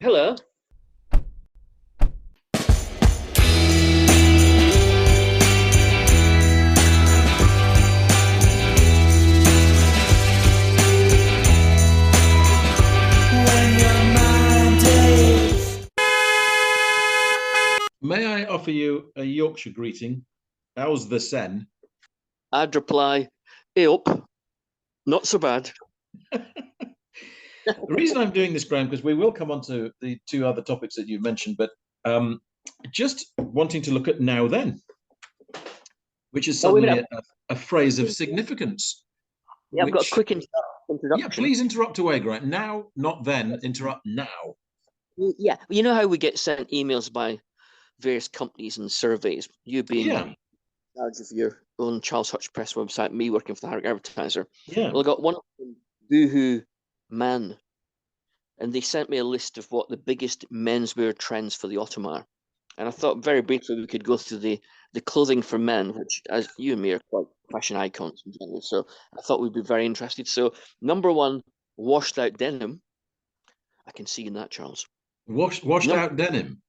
Hello. May I offer you a Yorkshire greeting? How's the sen? I'd reply, "Up, not so bad." The reason I'm doing this, Graham, because we will come on to the two other topics that you mentioned, but just wanting to look at now then, which is Oh, wait a suddenly minute. a phrase of significance. Yeah, I've got a Which, quick yeah, introduction. please interrupt away, Graham. Now, not then, interrupt now. Yeah, you know how we get sent emails by various companies and surveys, you being Yeah, in charge of your own Charles Hutch Press website, me working for the Harriet Advertiser. yeah. Well, I got one from Boohoo Man, and they sent me a list of what the biggest menswear trends for the autumn are. And I thought very briefly we could go through the clothing for men, which, as you and me, are quite fashion icons in general. So I thought we'd be very interested. So number one, washed out denim. I can see in that, Charles. Washed Number, out denim.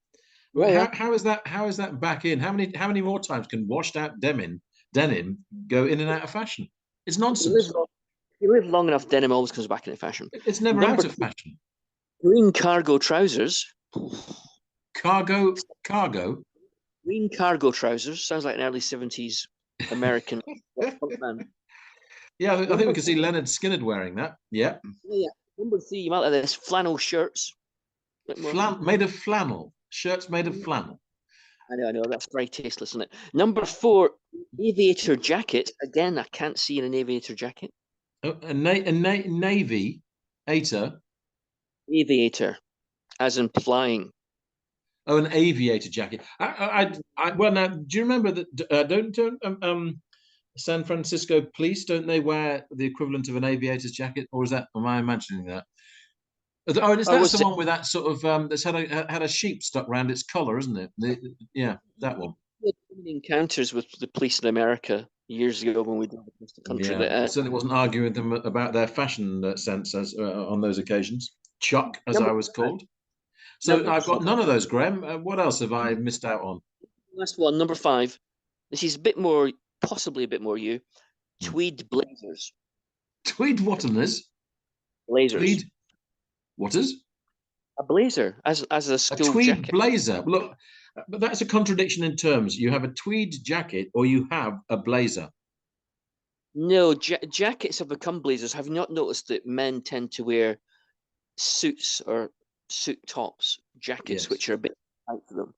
yeah, yeah. How is that? How is that back in? How many more times can washed out denim go in and out of fashion? It's If you live nonsense. long, if you live long enough, denim always comes back into fashion. It's never Number out of two, fashion. green cargo trousers. Cargo. Green cargo trousers sounds like an early 70s American punk man. Yeah, I think we Number can see Leonard Skinner wearing that. Yeah, yeah, number three, you might like this flannel shirts. A bit more. Made of flannel. Shirts made of flannel. I know, that's very tasteless, isn't it? Number four, aviator jacket. Again, I can't see in an aviator jacket. Navy, ater. Aviator, as in flying. Oh, an aviator jacket. Well, now, do you remember that? Don't San Francisco police, don't they wear the equivalent of an aviator's jacket, or is that? Am I imagining that? Oh, and I that's was the one with that sort of that's had a sheep stuck around its collar, isn't it? Yeah, that one. encounters with the police in America years ago when we drove across the country. Yeah, That I certainly wasn't arguing with them about their fashion sense as on those occasions. Chuck, as number I was five, called. So number I've got five, none of those, Graham. What else have I missed out on? last one, number five. This is a bit more, possibly a bit more you. Hmm. Tweed blazers. Tweed Waterners. Blazers. Tweed Waters. A blazer as a A school tweed jacket. blazer. Look, but that's a contradiction in terms. You have a tweed jacket or you have a blazer. No, jackets have become blazers. Have you not noticed that men tend to wear suits or suit tops, jackets, Yes. which are a bit tight for them?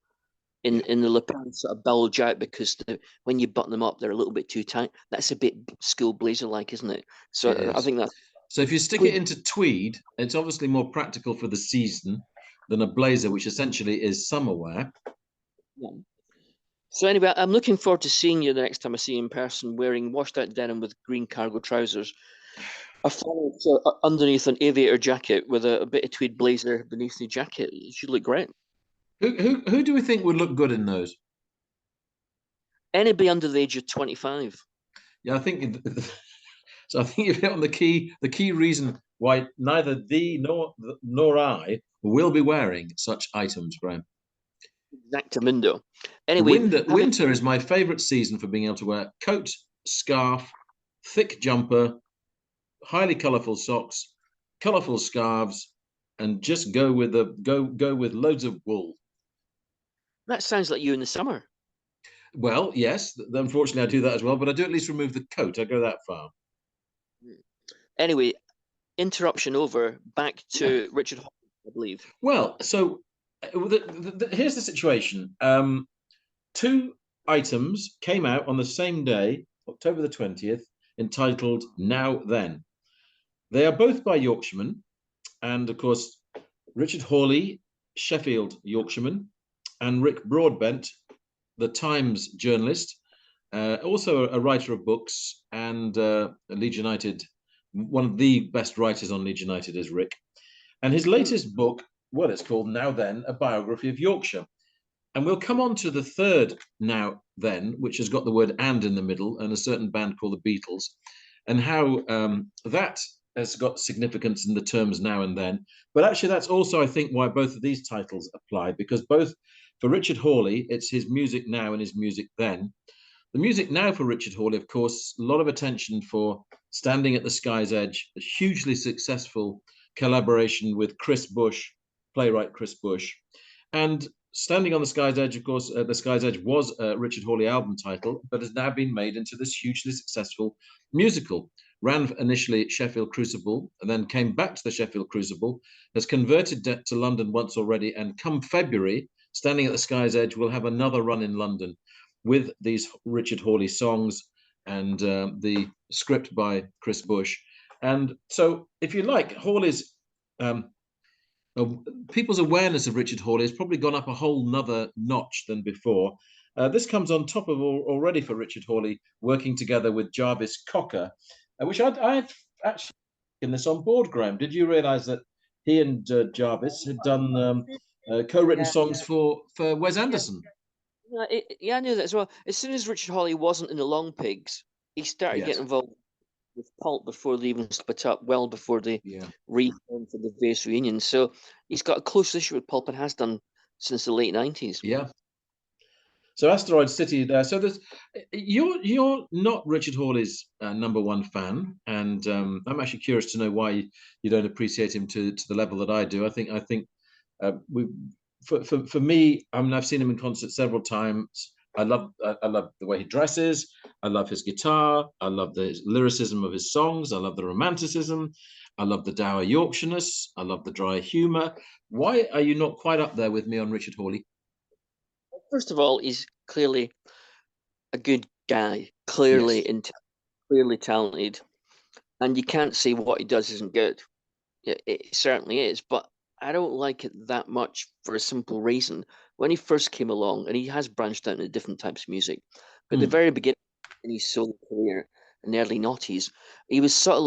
Yeah. In the lapels sort of bulge out because when you button them up, they're a little bit too tight. That's a bit school blazer like, isn't it? It So I is. think that's So if you stick it tweed. into tweed, it's obviously more practical for the season than a blazer, which essentially is summer wear. Yeah. So anyway, I'm looking forward to seeing you the next time I see you in person, wearing washed out denim with green cargo trousers, a flannel shirt underneath an aviator jacket with a bit of tweed blazer beneath the jacket. It should look great. Who do we think would look good in those? Anybody under the age of 25. Yeah, I think so. I think you've hit on the key reason why neither thee nor I will be wearing such items, Graham. Exactamundo. Anyway, Winter is my favourite season for being able to wear coat, scarf, thick jumper, highly colourful socks, colourful scarves, and just go with loads of wool. that sounds like you in the summer. Well, yes, unfortunately I do that as well, but I do at least remove the coat. I go that far. Anyway, interruption over. Back Yeah. to Richard Hawley, I believe. Well, so here's the situation. Two items came out on the same day, October the 20th, entitled Now Then. They are both by Yorkshiremen, and of course, Richard Hawley, Sheffield Yorkshireman, and Rick Broadbent, the Times journalist, also a writer of books and Leeds United. One of the best writers on Leeds United is Rick. And his latest book, well, it's called Now Then, a biography of Yorkshire. And we'll come on to the third Now Then, which has got the word and in the middle, and a certain band called the Beatles, and how that has got significance in the terms now and then. But actually, that's also, I think, why both of these titles apply, because both for Richard Hawley, it's his music now and his music then. The music now for Richard Hawley, of course, a lot of attention for Standing at the Sky's Edge, a hugely successful collaboration with Chris Bush, playwright Chris Bush. And Standing on the Sky's Edge, of course, The Sky's Edge was a Richard Hawley album title, but has now been made into this hugely successful musical. Ran initially at Sheffield Crucible and then came back to the Sheffield Crucible, has converted to London once already, and come February, Standing at the Sky's Edge will have another run in London with these Richard Hawley songs and the script by Chris Bush. And so, if you like, Hawley's people's awareness of Richard Hawley has probably gone up a whole nother notch than before. This comes on top of already for Richard Hawley working together with Jarvis Cocker, which I've actually taken this on board, Graham. Did you realise that he and Jarvis had done co-written songs for Wes Anderson? Yeah, I knew that as well. As soon as Richard Hawley wasn't in the Long Pigs, he started Yes. getting involved with Pulp before they even split up, well before they reformed for the various reunions. So he's got a close issue with Pulp and has done since the late 90s. Yeah. So Asteroid City there. So there's you're not Richard Hawley's #1 fan, and I'm actually curious to know why you don't appreciate him to the level that I do. I think we for me, I mean, I've seen him in concert several times. I love the way he dresses. I love his guitar. I love the lyricism of his songs. I love the romanticism. I love the dour Yorkshireness. I love the dry humor. Why are you not quite up there with me on Richard Hawley? First of all, he's clearly a good guy, clearly clearly talented, and you can't say what he does isn't good. It certainly is, but I don't like it that much for a simple reason. When he first came along, and he has branched out into different types of music, but at the very beginning in his solo career in the early noughties, he was sort of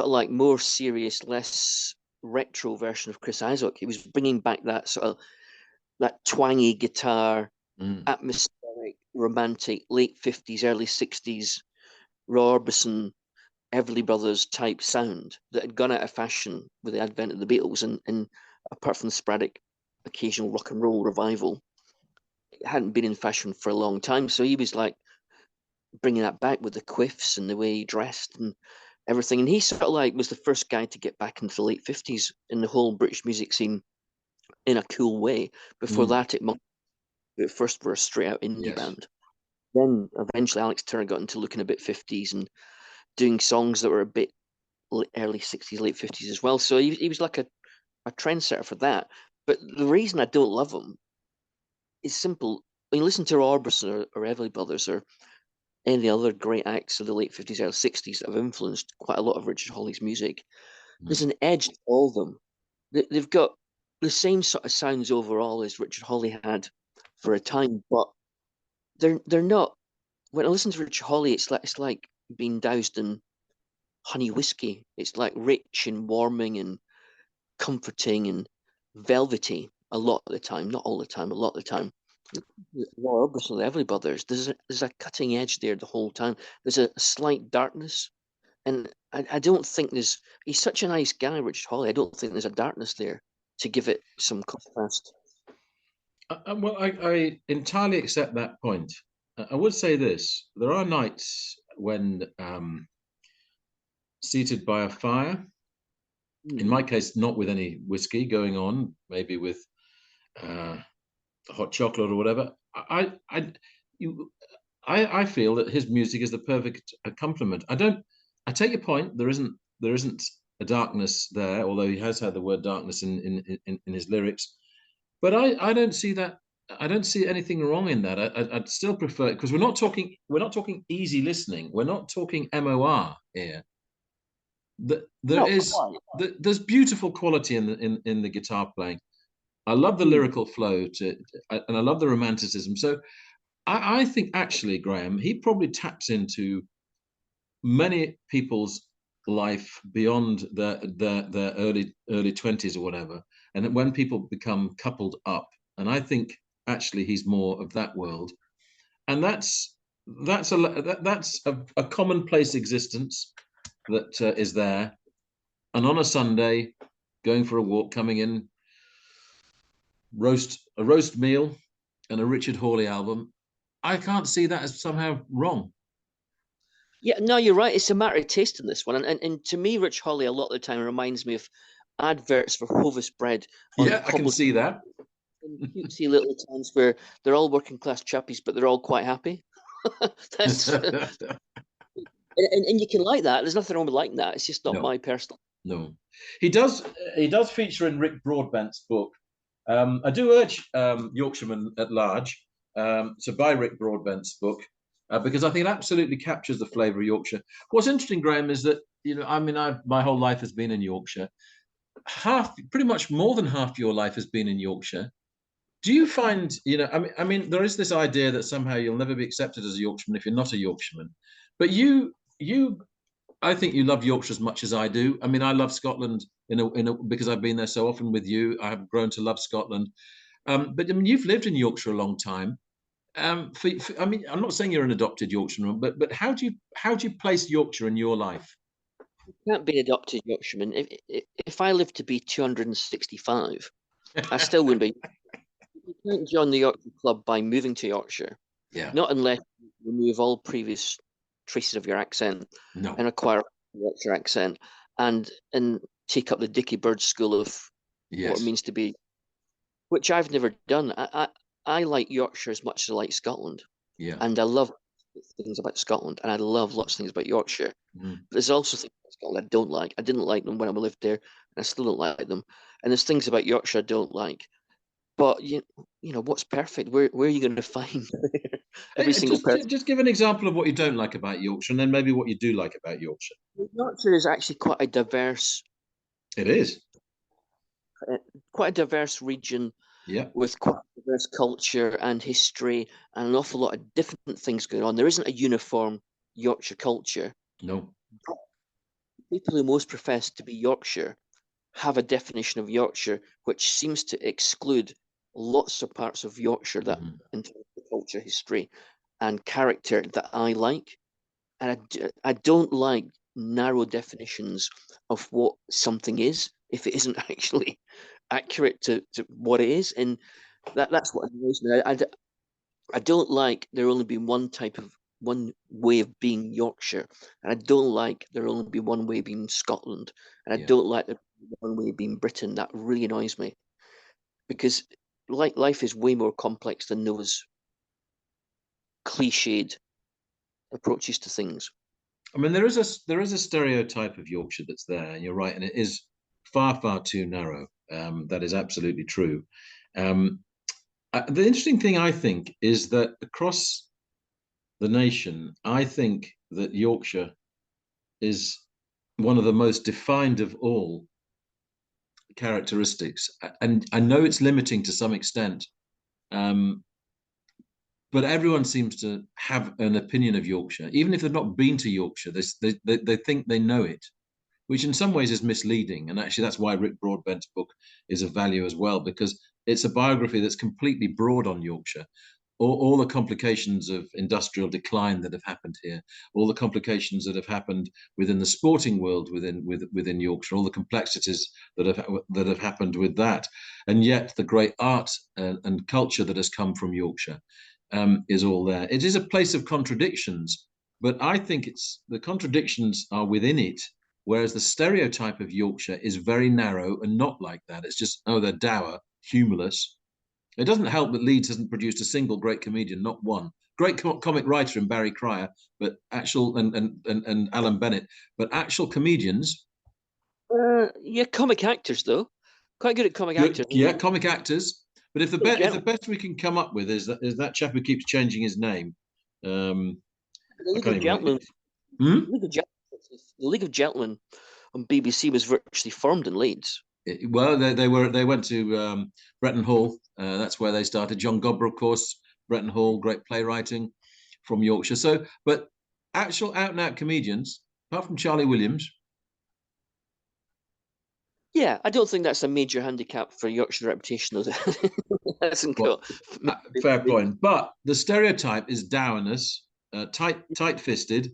like more serious, less retro version of Chris Isaak. He was bringing back that sort of that twangy guitar, atmospheric, romantic, late 50s, early 60s, Roy Orbison, Everly Brothers type sound that had gone out of fashion with the advent of the Beatles, and apart from the sporadic occasional rock and roll revival, it hadn't been in fashion for a long time. So he was like bringing that back with the quiffs and the way he dressed and everything. And he sort of like was the first guy to get back into the late 50s in the whole British music scene in a cool way. Before that, it first were a straight out indie band. Then eventually Alex Turner got into looking a bit 50s and doing songs that were a bit early 60s, late 50s as well. So he was like a trendsetter for that. But the reason I don't love him is simple. When you listen to Orbison or Everly Brothers or any of the other great acts of the late 50s, early 60s that have influenced quite a lot of Richard Hawley's music, there's an edge to all of them. They've got the same sort of sounds overall as Richard Hawley had for a time, but they're not. When I listen to Richard Hawley, it's like being doused in honey whiskey. It's like rich and warming and comforting and velvety a lot of the time, not all the time, a lot of the time. Roy Orbison, the Everly Brothers, there's a cutting edge there the whole time. There's a slight darkness, and I don't think he's such a nice guy, Richard Hawley. I don't think there's a darkness there to give it some contrast. Well, I entirely accept that point. I would say this: there are nights when, seated by a fire, in my case, not with any whiskey going on, maybe with hot chocolate or whatever, I feel that his music is the perfect accompaniment. I take your point. There isn't a darkness there, although he has had the word darkness in his lyrics. But I don't see that. I don't see anything wrong in that. I'd still prefer it because we're not talking easy listening. We're not talking MOR here. There's beautiful quality in the guitar playing. I love the lyrical flow and I love the romanticism. So I think actually, Graham, he probably taps into many people's life beyond their early 20s or whatever, and when people become coupled up, and I think actually he's more of that world, and that's a commonplace existence. that is there, and on a Sunday, going for a walk, coming in, a roast meal, and a Richard Hawley album. I can't see that as somehow wrong. Yeah, no, you're right. It's a matter of taste in this one. And to me, Rich Hawley a lot of the time reminds me of adverts for Hovis bread on Yeah, I can see that. cutesy little towns where they're all working class chappies, but they're all quite happy. That's and you can like that. There's nothing wrong with liking that. It's just not No, my personal. no. He does feature in Rick Broadbent's book. I do urge Yorkshiremen at large to buy Rick Broadbent's book because I think it absolutely captures the flavour of Yorkshire. What's interesting, Graham, is that my whole life has been in Yorkshire. Pretty much more than half your life has been in Yorkshire. Do you find, there is this idea that somehow you'll never be accepted as a Yorkshireman if you're not a Yorkshireman, but I think you love Yorkshire as much as I do. I mean, I love Scotland because I've been there so often with you. I have grown to love Scotland. But I mean, you've lived in Yorkshire a long time. I mean, I'm not saying you're an adopted Yorkshireman, but how do you place Yorkshire in your life? You can't be an adopted Yorkshireman. If I lived to be 265, I still wouldn't be. You can't join the Yorkshire Club by moving to Yorkshire. Yeah. Not unless you remove all previous traces of your accent No. and acquire a Yorkshire accent and take up the Dickie Bird school of what it means to be, which I've never done. I like Yorkshire as much as I like Scotland. Yeah. And I love things about Scotland, and I love lots of things about Yorkshire. Mm. But there's also things about Scotland I don't like. I didn't like them when I lived there, and I still don't like them. And there's things about Yorkshire I don't like. But you know what's perfect? Where are you going to find every single person? Just give an example of what you don't like about Yorkshire, and then maybe what you do like about Yorkshire. Yorkshire is actually quite a diverse. It is quite a diverse region. Yeah. With quite a diverse culture and history and an awful lot of different things going on. There isn't a uniform Yorkshire culture. No. People who most profess to be Yorkshire have a definition of Yorkshire which seems to exclude lots of parts of Yorkshire that in terms of culture, history, and character that I like. And I don't like narrow definitions of what something is if it isn't actually accurate to what it is. And that's what annoys me. I don't like there only being one way of being Yorkshire, and I don't like there only be one way of being Scotland, and I don't like there one way of being Britain. That really annoys me because life is way more complex than those cliched approaches to things. I mean, there is a stereotype of Yorkshire that's there, and you're right, and it is far too narrow. That is absolutely true. The interesting thing, I think, is that across the nation, I think that Yorkshire is one of the most defined of all characteristics. And I know it's limiting to some extent, but everyone seems to have an opinion of Yorkshire. Even if they've not been to Yorkshire, they think they know it, which in some ways is misleading. And actually, that's why Rick Broadbent's book is of value as well, because it's a biography that's completely broad on Yorkshire. All the complications of industrial decline that have happened here, all the complications that have happened within the sporting world within Yorkshire, all the complexities that have happened with that, and yet the great art and culture that has come from Yorkshire is all there. It is a place of contradictions, but I think the contradictions are within it. Whereas the stereotype of Yorkshire is very narrow and not like that. It's just, they're dour, humorless. It doesn't help that Leeds hasn't produced a single great comedian, not one. Great comic writer in Barry Cryer, but actual and Alan Bennett, but actual comedians. Yeah, comic actors though, quite good at comic actors. Yeah, comic actors. But if the best we can come up with is that chap who keeps changing his name, the League of Gentlemen. The League of Gentlemen on BBC was virtually formed in Leeds. Well, they went to Bretton Hall. That's where they started. John Gobber, of course, Bretton Hall, great playwriting from Yorkshire. So, but actual out and out comedians, apart from Charlie Williams. Yeah, I don't think that's a major handicap for Yorkshire's reputation, though. Fair point. But the stereotype is dourness, tight-fisted,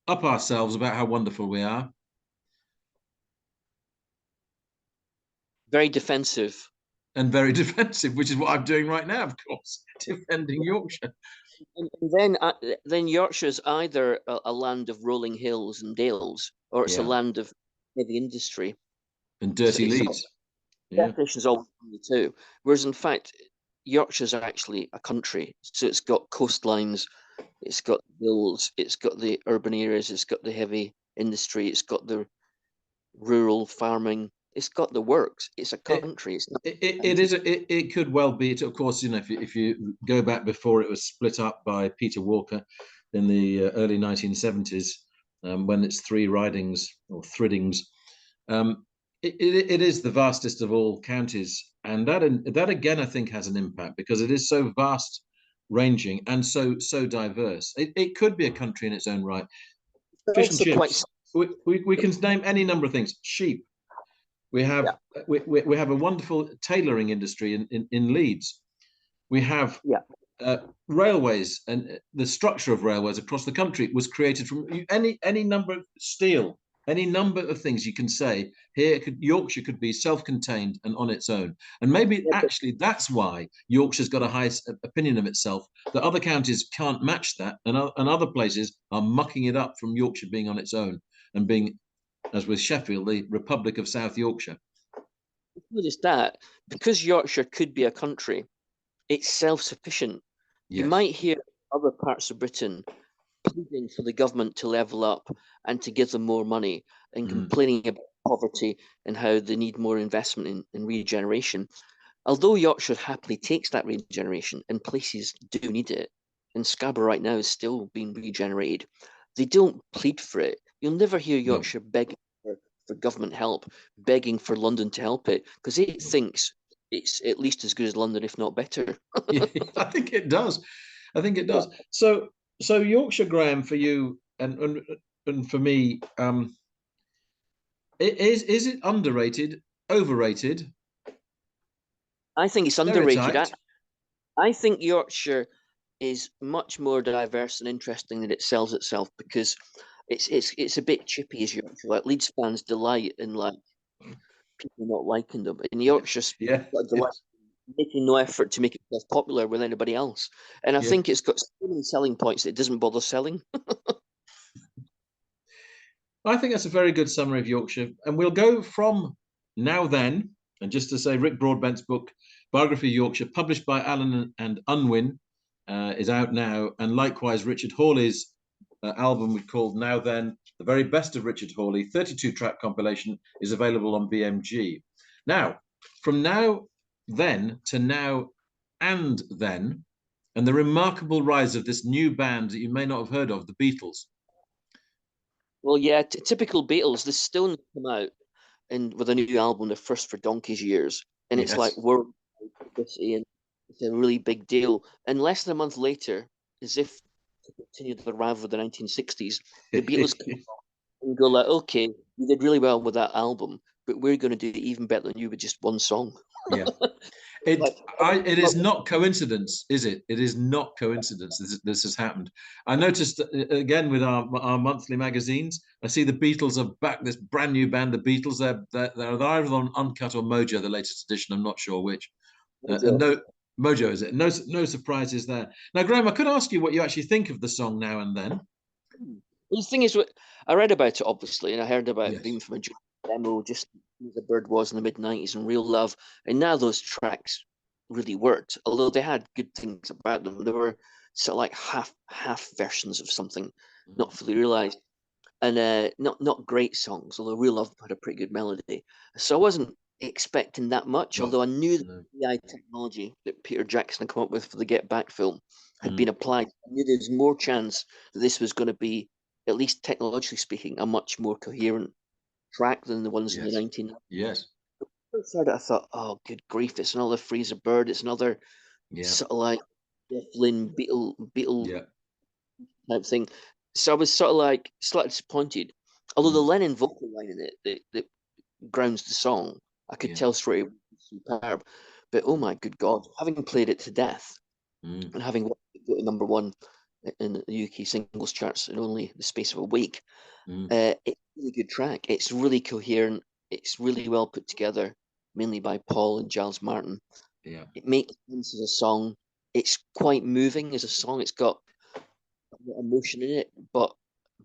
up ourselves about how wonderful we are. Very defensive. And very defensive, which is what I'm doing right now, of course, defending Yorkshire. And then Yorkshire's either a land of rolling hills and dales, or it's a Yeah. land of heavy industry. And dirty It's leads. Yeah. definition's always the two. Whereas in fact, Yorkshire's actually a country. So it's got coastlines, it's got hills, it's got the urban areas, it's got the heavy industry, it's got the rural farming, it's got the works. It's a It, country. It's not it is it could well be. Of course, you know, if you go back before it was split up by Peter Walker in the early 1970s, when it's three ridings or thriddings, it is the vastest of all counties, and that again I think has an impact because it is so vast ranging and so diverse. It could be a country in its own right. Fish and also quite. chips. We can name any number of things. Sheep. We have Yeah. we have a wonderful tailoring industry in Leeds. We have Yeah. railways, and the structure of railways across the country was created from any number of steel, any number of things you can say. Here, Yorkshire could be self-contained and on its own, and maybe Yeah, actually that's why Yorkshire's got a high opinion of itself. That other counties can't match that, and other places are mucking it up from Yorkshire being on its own and being, as with Sheffield, the Republic of South Yorkshire. not just that, because Yorkshire could be a country, it's self-sufficient. You Yes. might hear other parts of Britain pleading for the government to level up and to give them more money and complaining about poverty and how they need more investment in regeneration. Although Yorkshire happily takes that regeneration and places do need it, and Scarborough right now is still being regenerated, they don't plead for it. You'll never hear No. Yorkshire begging for government help, begging for London to help it, because it thinks it's at least as good as London, if not better. Yeah, I think it does. I think it does. So Yorkshire, Graham, for you and for me, is it underrated, overrated, I think it's underrated. stereotyped? I think Yorkshire is much more diverse and interesting than it sells itself because it's a bit chippy as Yorkshire. Like Leeds fans delight in like people not liking them. In Yorkshire, Yeah, delight yes, making no effort to make itself popular with anybody else. And I yeah. think it's got so many selling points that it doesn't bother selling. I think that's a very good summary of Yorkshire. And we'll go from now then, and just to say, Rick Broadbent's book, Biography of Yorkshire, published by Allen and Unwin, is out now. And likewise, Richard Hawley's album called Now Then, the very best of Richard Hawley, 32-track compilation, is available on BMG. Now, from now then to now and then, and the remarkable rise of this new band that you may not have heard of, the Beatles. Well, yeah, typical Beatles. The Stones come out and with a new album, the first for donkey's years, and it's like Yes. world publicity and it's a really big deal. And less than a month later, as if to continue the rival of the 1960s, the Beatles come and go like, "Okay, you did really well with that album, but we're going to do even better than you with just one song." Yeah. Like, It is not coincidence, is it? It is not coincidence this has happened. I noticed again with our monthly magazines, I see the Beatles are back. This brand new band, the Beatles. They're either on Uncut or Mojo, the latest edition. I'm not sure which. And no, Mojo is it? No surprises there. Now, Graham, I could ask you what you actually think of the song Now and Then. the thing is, I read about it obviously, and I heard about Yes. Beam from a demo, just as the bird was in the mid-90s, and Real Love, and now those tracks really worked. Although they had good things about them, they were sort of like half versions of something not fully realized, and not great songs. Although Real Love had a pretty good melody, so I wasn't expecting that much. Well, Although I knew no. the AI technology that Peter Jackson had come up with for the Get Back film had Mm. been applied, I knew there was more chance that this was going to be, at least technologically speaking, a much more coherent track than the ones in the Yes. 19. Yes. First heard it, I thought, oh, good grief, it's another Freezer Bird, it's another Yeah. sort of like Jeff Lynne Beatle Yeah. type thing. So I was sort of like slightly disappointed. Although the Mm. Lennon vocal line in it that grounds the song, I could Yeah. tell straight away was superb. But oh my good God, having played it to death Mm. and having watched it go to number one in the UK singles charts in only the space of a week. Mm. It's a really good track. It's really coherent. It's really well put together, mainly by Paul and Giles Martin. Yeah. It makes sense as a song. It's quite moving as a song. It's got emotion in it, but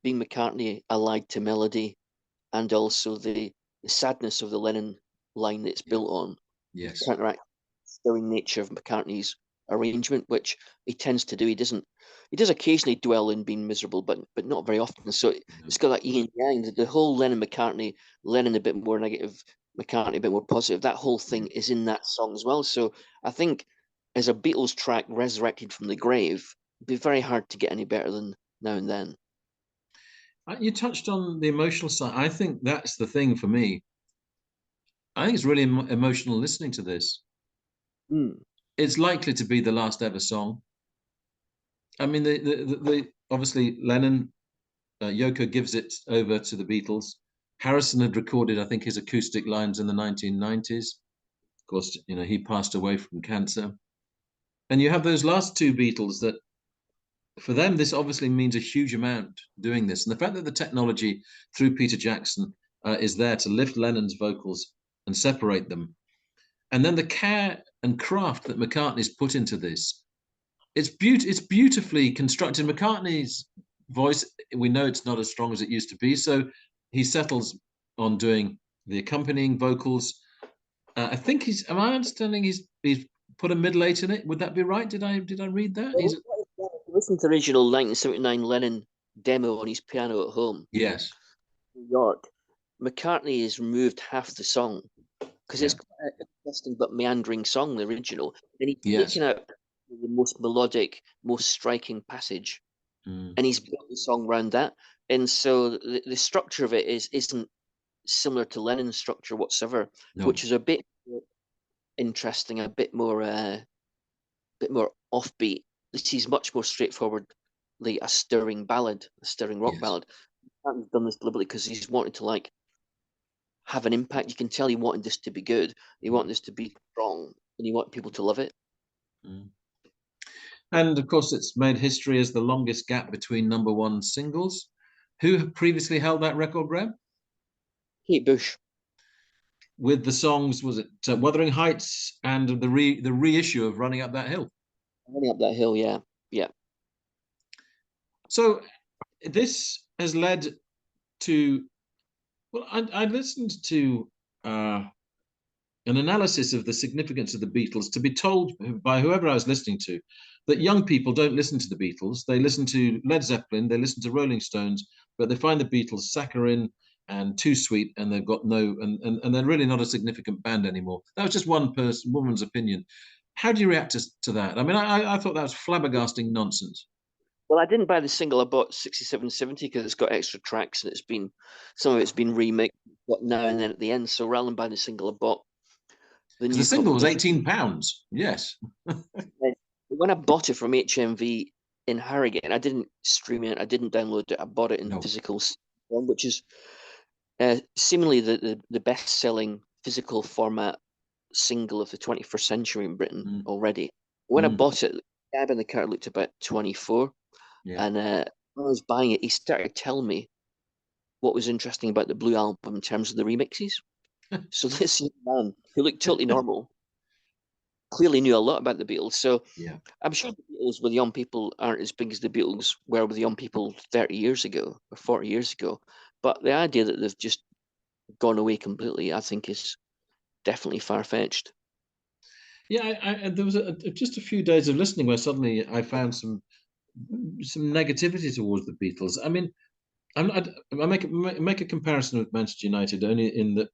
being McCartney allied to melody and also the sadness of the Lennon line that it's Yeah. built on Yes. counteract the stirring nature of McCartney's arrangement, which he tends to do. He does occasionally dwell in being miserable, but not very often. So it's got that yin yang. The whole Lennon McCartney, Lennon a bit more negative, McCartney a bit more positive. That whole thing is in that song as well. So I think as a Beatles track resurrected from the grave, it'd be very hard to get any better than Now and Then. You touched on the emotional side. I think that's the thing for me. I think it's really emotional listening to this. Mm. It's likely to be the last ever song. I mean, the obviously Lennon, Yoko gives it over to the Beatles. Harrison had recorded, I think, his acoustic lines in the 1990s. Of course, he passed away from cancer. And you have those last two Beatles that, for them, this obviously means a huge amount doing this. And the fact that the technology through Peter Jackson is there to lift Lennon's vocals and separate them. And then the care and craft that McCartney's put into this, it's beautifully constructed. McCartney's voice, we know it's not as strong as it used to be, so he settles on doing the accompanying vocals. I think am I understanding he's put a middle eight in it? Would that be right? Did I read that? Well, listen to the original 1979 Lennon demo on his piano at home Yes, in New York. McCartney has removed half the song because yeah, it's quite an interesting but meandering song, the original. And he's yes, taken out the most melodic, most striking passage, mm, and he's built the song around that. And so the structure of it isn't similar to Lennon's structure whatsoever, no, which is a bit more interesting, a bit more offbeat. This is much more straightforward, like a stirring ballad, a stirring rock yes, ballad. He's done this deliberately because he's wanted to like have an impact. You can tell he wanted this to be good. He mm, wanted this to be strong, and he wanted people to love it. mm. And of course, it's made history as the longest gap between number one singles. Who previously held that record, Graham? Kate Bush, With the songs, was it Wuthering Heights and the reissue of Running Up That Hill? running up that hill, yeah, yeah. So this has led to, well, I listened to an analysis of the significance of the Beatles, to be told by whoever I was listening to that young people don't listen to the Beatles. They listen to Led Zeppelin, they listen to Rolling Stones, but they find the Beatles saccharine and too sweet, and they've got no, and they're really not a significant band anymore. That was just one woman's opinion. How do you react to that? I mean, I thought that was flabbergasting nonsense. Well, I didn't buy the single. I bought 6770 because it's got extra tracks and some of it's been remixed, but now and then at the end. So rather than buying the single, I bought the Because new the single was compilation. £18. Yes. When I bought it from HMV in Harrogate, I didn't stream it, I didn't download it, I bought it in No. physical form, which is seemingly the best selling physical format single of the 21st century in Britain Mm, already. When I mm, bought it, the cab in the car looked about 24. yeah. And when I was buying it, he started telling me what was interesting about the Blue Album in terms of the remixes. So this young man, who looked totally normal, clearly knew a lot about the Beatles. So Yeah. I'm sure the Beatles with young people aren't as big as the Beatles were with young people 30 years ago or 40 years ago. But the idea that they've just gone away completely, I think, is definitely far fetched. Yeah, there was just a few days of listening where suddenly I found some negativity towards the Beatles. I mean, I make a comparison with Manchester United only in that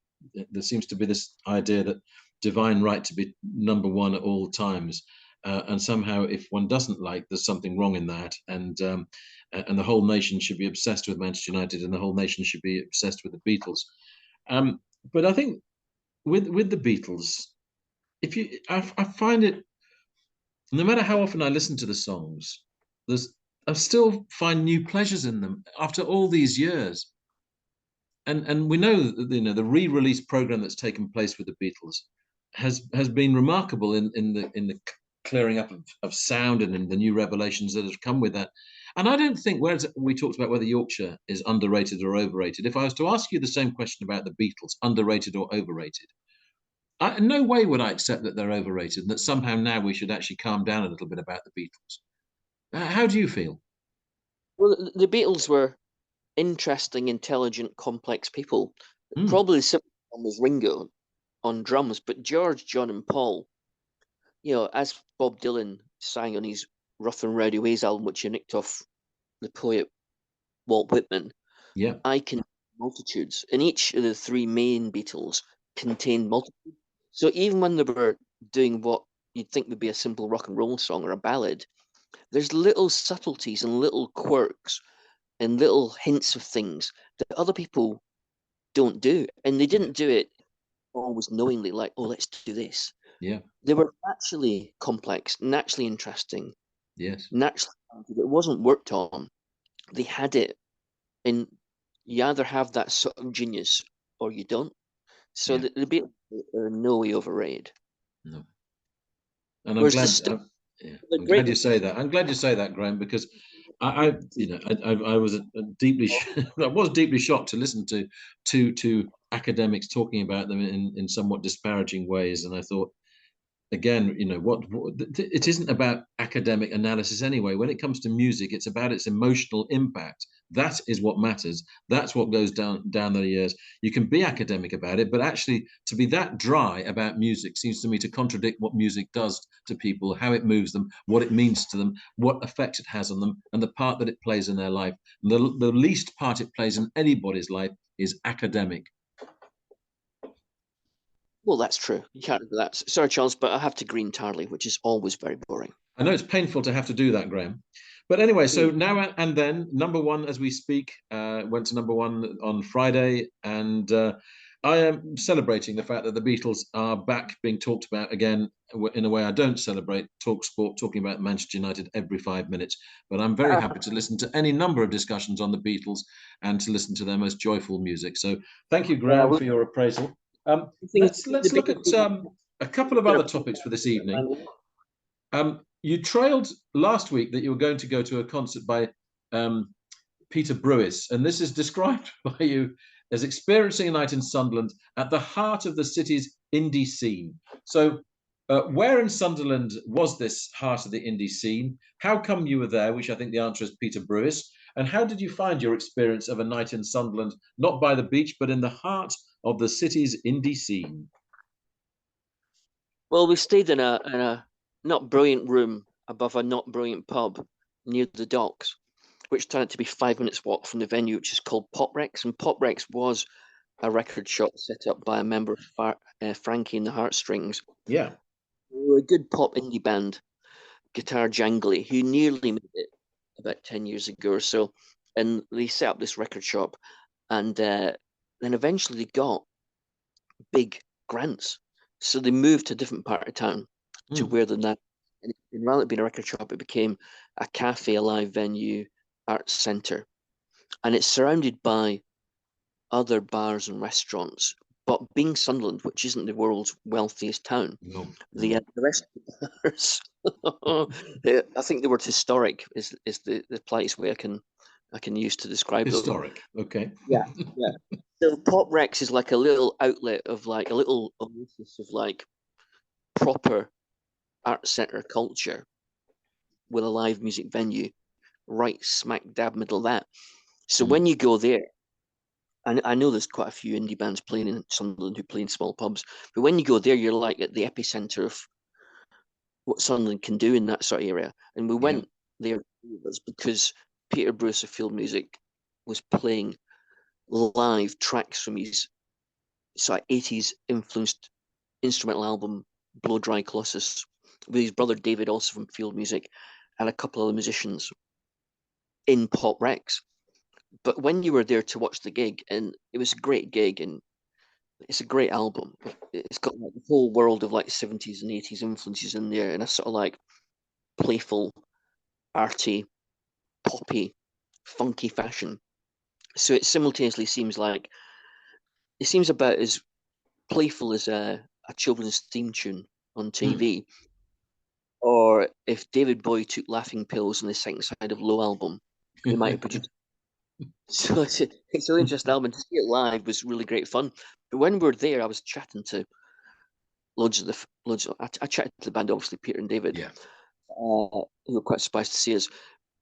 there seems to be this idea that divine right to be number one at all times, and somehow if one doesn't like, there's something wrong in that, and the whole nation should be obsessed with Manchester United, and the whole nation should be obsessed with the Beatles. But I think with the Beatles, I find it, no matter how often I listen to the songs, there's I still find new pleasures in them after all these years. And we know that the re-release program that's taken place with the Beatles has been remarkable in the clearing up of sound and the new revelations that have come with that. And I don't think, whereas we talked about whether Yorkshire is underrated or overrated, if I was to ask you the same question about the Beatles, underrated or overrated, in no way would I accept that they're overrated and that somehow now we should actually calm down a little bit about the Beatles. How do you feel? Well, the Beatles were interesting, intelligent, complex people. Mm, Probably the simple one was Ringo on drums, but George, John, and Paul, as Bob Dylan sang on his Rough and Rowdy Ways album, which he nicked off the poet Walt Whitman, yeah, I can multitudes, and each of the three main Beatles contained multitudes. So even when they were doing what you'd think would be a simple rock and roll song or a ballad, there's little subtleties and little quirks and little hints of things that other people don't do. And they yeah, didn't do it always knowingly, like, oh, let's do this. yeah, They were naturally complex, naturally interesting, yes, naturally talented. It wasn't worked on. They had it. And you either have that sort of genius or you don't. So yeah, the Beatles are no way overrated. no. And I'm Whereas the glad, Stones yeah, are I'm great. glad you say that. I'm glad you say that, Graham, because I was deeply, I was deeply shocked to listen to two academics talking about them in somewhat disparaging ways, and I thought, again, it isn't about academic analysis anyway. When it comes to music, it's about its emotional impact. That is what matters. That's what goes down the years. You can be academic about it, but actually to be that dry about music seems to me to contradict what music does to people, how it moves them, what it means to them, what effect it has on them, and the part that it plays in their life. And the least part it plays in anybody's life is academic. Well, that's true. You can't do that. Sorry, Charles, but I have to green entirely, which is always very boring. I know it's painful to have to do that, Graham. But anyway, so Mm. now and then, number one as we speak, went to number one on Friday. And I am celebrating the fact that the Beatles are back being talked about again in a way I don't celebrate talk sport, talking about Manchester United every 5 minutes. But I'm very happy to listen to any number of discussions on the Beatles and to listen to their most joyful music. So thank you, Graham, Well, for your appraisal. the thing is, Let's look at a couple of other topics for this evening. You trailed last week that you were going to go to a concert by um, Peter Brewis, and this is described by you as experiencing a night in Sunderland at the heart of the city's indie scene. So, where in Sunderland was this heart of the indie scene? How come you were there? Which I think the answer is Peter Brewis. And how did you find your experience of a night in Sunderland, not by the beach, but in the heart of the city's indie scene? well, we stayed in a not brilliant room above a not brilliant pub near the docks, which turned out to be 5 minutes walk from the venue, which is called Pop Rex. And Pop Rex was a record shop set up by a member of Frankie and the Heartstrings. Yeah. They were a good pop indie band, guitar jangly, who nearly made it about 10 years ago or so. And they set up this record shop, and then eventually they got big grants. So they moved to a different part of town to Mm, where they're now. And rather than being a record shop, it became a cafe, a live venue, arts centre. And it's surrounded by other bars and restaurants. But being Sunderland, which isn't the world's wealthiest town, no, the no. the rest of the bars, I think the word historic is the politest way I can use to describe them. Historic. Okay. Yeah, yeah. So Pop Rex is like a little outlet of like a little oasis of like proper art center culture with a live music venue right smack dab middle of that. So Mm, when you go there, and I know there's quite a few indie bands playing in Sunderland who play in small pubs, but when you go there, you're like at the epicenter of what Sunderland can do in that sort of area. And we yeah. went there because Peter Bruce of Field Music was playing live tracks from his sort of 80s influenced instrumental album Blow Dry Colossus with his brother David, also from Field Music, and a couple of other musicians in Pop Rex. But when you were there to watch the gig, and it was a great gig, and it's a great album. It's got like the whole world of like 70s and 80s influences in there in a sort of like playful, arty, poppy, funky fashion. So it simultaneously seems like it seems about as playful as a children's theme tune on Mm, TV, or if David Bowie took laughing pills on the second side of Low album, he might have produced. So it's a really interesting album. To see it live was really great fun. But when we were there, I was chatting to I chatted to the band, obviously Peter and David, Yeah. who were quite surprised to see us.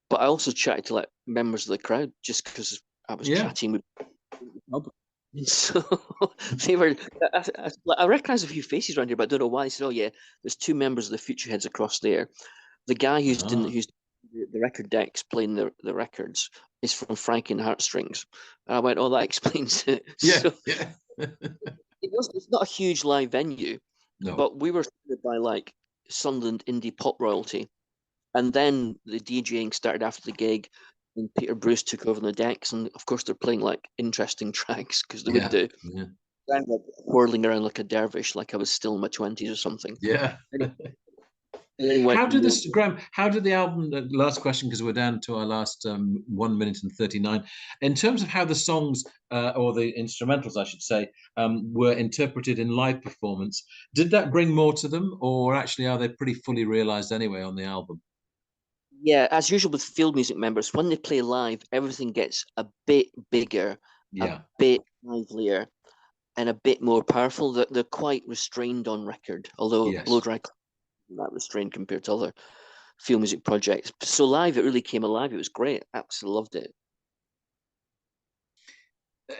But I also chatted to like members of the crowd just because I was Yeah. chatting with. So they were. I recognise a few faces around here, but I don't know why. They said, "Oh yeah, there's two members of the Futureheads across there. The guy who's the record decks playing the records is from Frankie and Heartstrings." And I went, "Oh, that explains it." Yeah. So Yeah. it's not a huge live venue, No. but we were surrounded by like Sunderland indie pop royalty. And then the DJing started after the gig, and Peter Brewis took over the decks. And of course, they're playing like interesting tracks because they would Yeah. do. Yeah. I ended up whirling around like a dervish, like I was still in my 20s or something. Yeah. And then went How from did there. this, Graham? How did the album? Last question, because we're down to our last 1 minute and 39. In terms of how the songs or the instrumentals, I should say, were interpreted in live performance, did that bring more to them, or actually are they pretty fully realized anyway on the album? Yeah, as usual with field music members, when they play live, everything gets a bit bigger, a Yeah. bit livelier, and a bit more powerful. They're quite restrained on record, although Blow Yes. Dry isn't that restrained compared to other field music projects. So live, it really came alive. It was great. Absolutely loved it.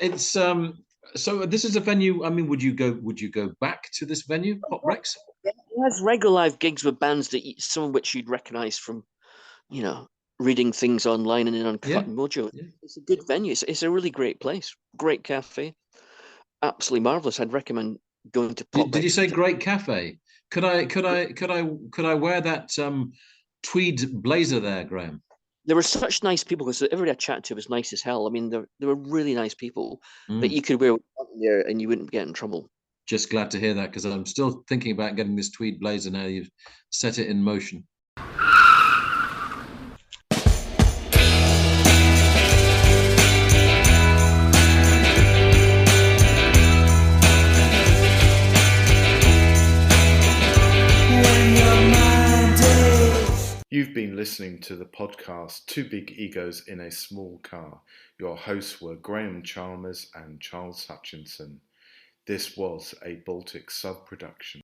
It's So this is a venue. I mean, Would you go back to this venue, Pop Rex? It has regular live gigs with bands that some of which you'd recognise from, you know, reading things online and in Uncut Yeah. Mojo. Yeah. It's a good venue. It's a really great place. Great cafe. Absolutely marvelous. I'd recommend going to Pop Did you Rex. say great cafe? Could I wear that tweed blazer there, Graham? There were such nice people because everybody I chatted to was nice as hell. I mean, they were really nice people that Mm. you could wear there and you wouldn't get in trouble. Just glad to hear that, because I'm still thinking about getting this tweed blazer now you've set it in motion. You've been listening to the podcast Two Big Egos in a Small Car. Your hosts were Graham Chalmers and Charles Hutchinson. This was a Baltic sub production.